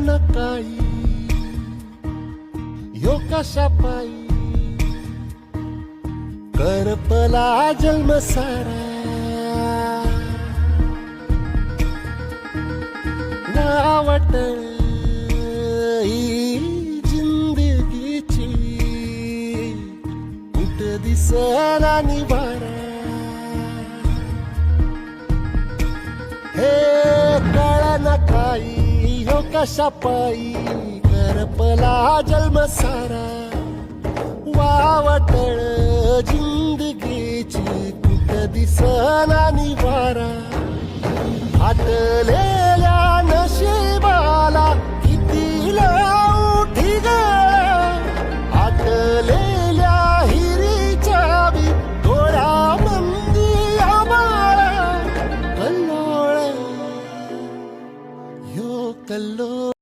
न काही ह्यो कशा पायी करपला जन्म सारा वावटळ ही जिंदगीची कुठ दिसला निवारा हे कळना काही ह्यो कशा पायी करपला जन्म सारा वावटळ जिंदगीची कुठ दिसना निवारा फाटलेल्या नशिबाला